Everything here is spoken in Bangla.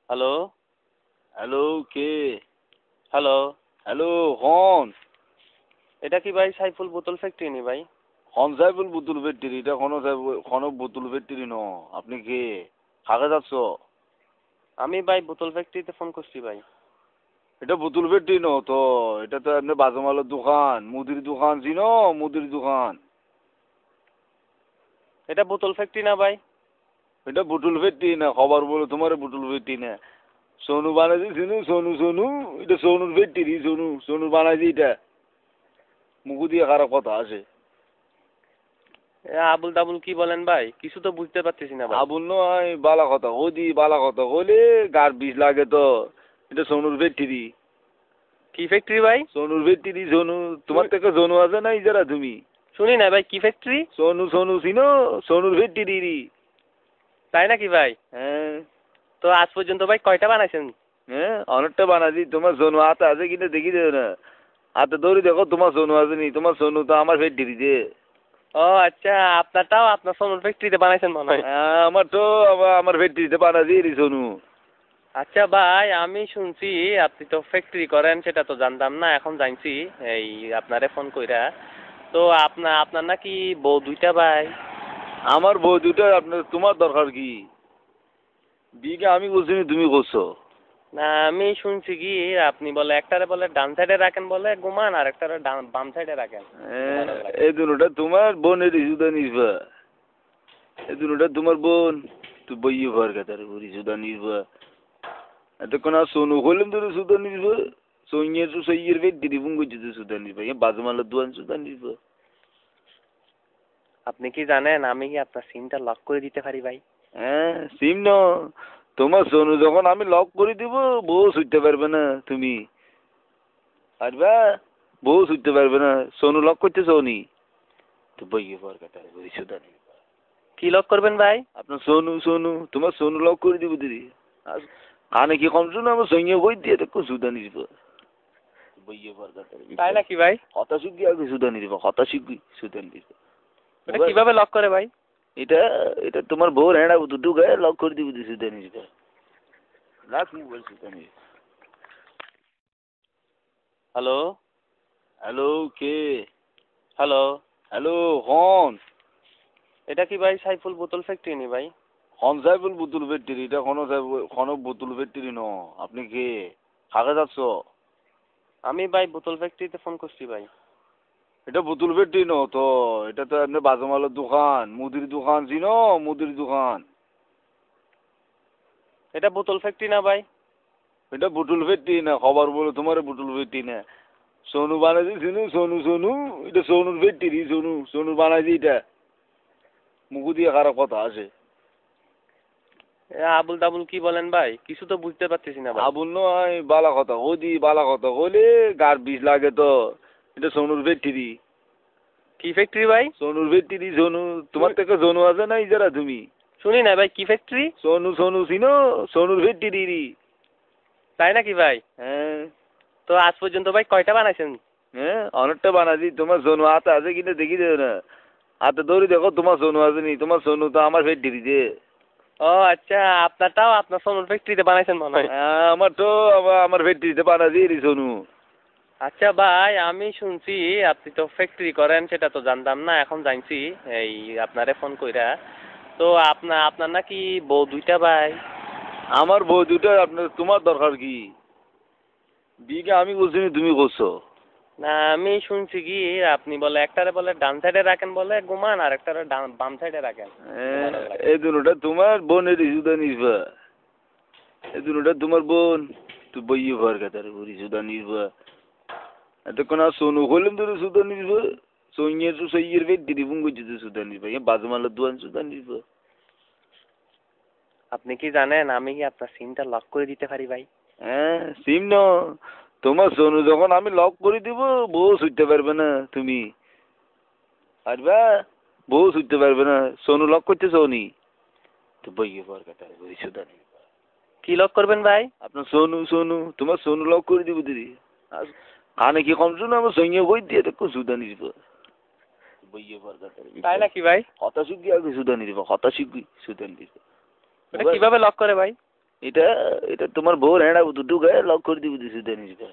হ্যালো হ্যালো, কে? হ্যালো হ্যালো, হন। এটা কি ভাই সাইফুল বোতল ফ্যাক্টরি নি ভাই? হন সাইফুল বোতল ফ্যাক্টরি, এটা কোনো বোতল ফ্যাক্টরি ন। আপনি কে? কাকে যাচ্ছ? আমি ভাই বোতল ফ্যাক্টরিতে ফোন করছি ভাই। এটা বোতল ফ্যাক্টরি ন তো। এটা তো এমনি বাজুমালের দোকান, মুদির দোকান, চিনো? মুদির দোকান। এটা বোতল ফ্যাক্টরি না ভাই? এটা বোতল ফ্যাক্টরি না, খবর বলো তোমার বোতল ফ্যাক্টরি না। সোনু বানাইছি, চিনো? সোনু সোনু এটা সোনুর ফ্যাক্টরি, সোনু সোনু বানাইছি এটা। মুখু দিয়ে খারাপ কথা আছে। আবুল তাবুল কি বলেন ভাই? কিছু তো বুঝতে পারতেছি না ভাই। আবুল নয়, বালা কথা ওদি, বালা কথা হলে গার বিষ লাগে তো। এটা সোনুর ফ্যাক্টরি। কি ফ্যাক্টরি ভাই? সোনুর ফ্যাক্টরি, সোনু। তোমার থেকে সোনু আছে না ইজারা তুমি? শুনি না ভাই, কি ফ্যাক্টরি? সোনু সোনু চিনো? সোনুর ফ্যাক্টরি। তাই নাকি ভাই? হ্যাঁ। তো আজ পর্যন্ত ভাই কয়টা বানাইছেন? হ্যাঁ, অনেকটা বানাছি। তোমার সোনু হাতে আছে কিনা দেখি দেবে না। হাতে ধরে দেখো তোমার সোনু আছে নি। তোমার সোনু তো আমার ফ্যাক্টরিতে। ও আচ্ছা, আপনারটাও আপনার সোনুর ফ্যাক্টরিতে বানাইছেন মনে হয়। হ্যাঁ, আমার তো আমার ফ্যাক্টরিতে বানাছি রে সোনু। আচ্ছা ভাই, আমি শুনছি আপনি তো ফ্যাক্টরি করেন, সেটা তো জানতাম না, এখন জানছি এই আপনারে ফোন কইরা। তো আপনার নাকি বউ দুইটা ভাই? আমার বউ দুটো, আপনার তোমার দরকার কি? বিকে আমি বলছি নি, তুমি করছো। না, আমি শুনছি কি আপনি বলে একটারে বলে ডান সাইডে রাখেন বলে ঘুমান, আর একটারে বাম সাইডে রাখেন ঘুমানোর লাগে। এই দুটা তোমার বোনের সুদা নির্ভা। এই দুটা তোমার বোন। তুই বইয়ে ভর কাতার বুড়ি সুদা নির্ভা। এতক্ষণ আর সোনু হইলাম তোর সুদা নির্ভা। সৈন্যের তো সৈয়ের ভেদ দিদি বুঙ্গ যেতে সুদা নির্ভা। বাজুমালের দোয়ান সুদা নির্ভা। আপনি কি জানেন আমি কি আপনার সিমটা লক করে দিতে পারি ভাই? হ্যাঁ, সিম ন। তোমার সোনু যখন আমি লক করে দিব, বউ ছুটতে পারবে না তুমি। পারবা? বউ ছুটতে পারবে না। সোনু লক করতে সোনি। তো বইয়ে ভর কাতার বুড়ি সুদা নির্ভা। কি লক করবেন ভাই? আপনার সোনু সোনু তোমার সোনু লক করে দিব দিদি। কানে কি কম শুনো? আমার সঙ্গে বই দিয়ে দেখো সুদা নিব। বইয়ে বর্গার তাই নাকি ভাই? হতা শিখবি আগে সুদা নিব, হতা শিখবি সুদা নিব। এটা কিভাবে লক করে ভাই? এটা এটা তোমার বউর হ্যাঁ দুটো গায়ে লক করে দিব সুদা নিব। রাখ মোবাইল সুদা নিব। হ্যালো হ্যালো, কে? হ্যালো হ্যালো, হন। এটা কি ভাই সাইফুল বোতল ফ্যাক্টরি নি ভাই? হন সাইফুল বোতল ফ্যাক্টরি, এটা কোনো বোতল ফ্যাক্টরি ন। আপনি কে? কাকে যাচ্ছ? আমি ভাই বোতল ফ্যাক্টরিতে ফোন করছি ভাই। এটা বোতল ফ্যাক্টরি ন তো। এটা তো এমনি বাজুমালের দোকান, মুদির দোকান, চিনো? মুদির দোকান। এটা বোতল ফ্যাক্টরি না ভাই? এটা বোতল ফ্যাক্টরি না, খবর বলো তোমার বোতল ফ্যাক্টরি না। সোনু বানাইছি, চিনো? সোনু সোনু এটা সোনুর ফ্যাক্টরি, সোনু সোনু বানাইছি এটা। মুখু দিয়ে খারাপ কথা আছে। আবুল তাবুল কি বলেন ভাই? কিছু তো বুঝতে পারতেছি না ভাই। আবুল নয়, বালা কথা ওদি, বালা কথা হলে গার বিষ লাগে তো। এটা সোনুর ফ্যাক্টরি। কি ফ্যাক্টরি ভাই? সোনুর ফ্যাক্টরি, সোনু। তোমার থেকে সোনু আছে না ইজারা তুমি? শুনি না ভাই, কি ফ্যাক্টরি? সোনু সোনু চিনো? সোনুর ফ্যাক্টরি। তাই নাকি ভাই? হ্যাঁ। তো আজ পর্যন্ত ভাই কয়টা বানাইছেন? হ্যাঁ, অনেকটা বানাছি। তোমার সোনু হাতে আছে কিনা দেখি দেবে না। হাতে ধরে দেখো তোমার সোনু আছে নি। তোমার সোনু তো আমার ফ্যাক্টরিতে। ও আচ্ছা, আপনারটাও আপনার সোনুর ফ্যাক্টরিতে বানাইছেন মনে হয়। হ্যাঁ, আমার তো আমার ফ্যাক্টরিতে বানাছি রে সোনু। আচ্ছা ভাই, আমি শুনছি আপনি তো ফ্যাক্টরি করেন, সেটা তো জানতাম না, এখন জানছি এই আপনারে ফোন কইরা। তো আপনার নাকি বউ দুইটা ভাই? আমার বউ দুটো, আপনার তোমার দরকার কি? বিকে আমি বলছি নি, তুমি করছো। না, আমি শুনছি কি আপনি বলে একটারে বলে ডান সাইডে রাখেন বলে ঘুমান, আর একটারে বাম সাইডে রাখেন ঘুমানোর লাগে। এই দুটা তোমার বোনের সুদা নির্ভা। এই দুটা তোমার বোন। তুই বইয়ে ভর কাতার বুড়ি সুদা নির্ভা। এতক্ষণ আর সোনু হইলাম তোর সুদা নির্ভা। সৈন্যের তো সৈয়ের ভেদ দিদি বুঙ্গ যেতে সুদা নির্ভা। বাজুমালের দোয়ান সুদা নির্ভা। আপনি কি জানেন আমি কি আপনার সিমটা লক করে দিতে পারি ভাই? হ্যাঁ, সিম ন। তোমার সোনু যখন আমি লক করে দিব, বউ ছুটতে পারবে না তুমি। পারবা? বউ ছুটতে পারবে না। সোনু লক করতে সোনি। তো বইয়ে পর কথা বই সুদা নেই। কি লক করবেন ভাই? আপনার সোনু সোনু তোমার সোনু লক করে দিব দিদি। আর কানে কি কম শুনো? আমার সঙ্গে বই দিয়ে দেখো সুদা নিব। বইয়ে পর কথা। তাই নাকি ভাই? কথা শিখবি আগে সুদা নিব, কথা শিখবি সুদা নিব। এটা কিভাবে লক করে ভাই? এটা এটা তোমার বউর হ্যাঁ বুঝু ঢুকে লক করে দিবি তুই সুদানিস বা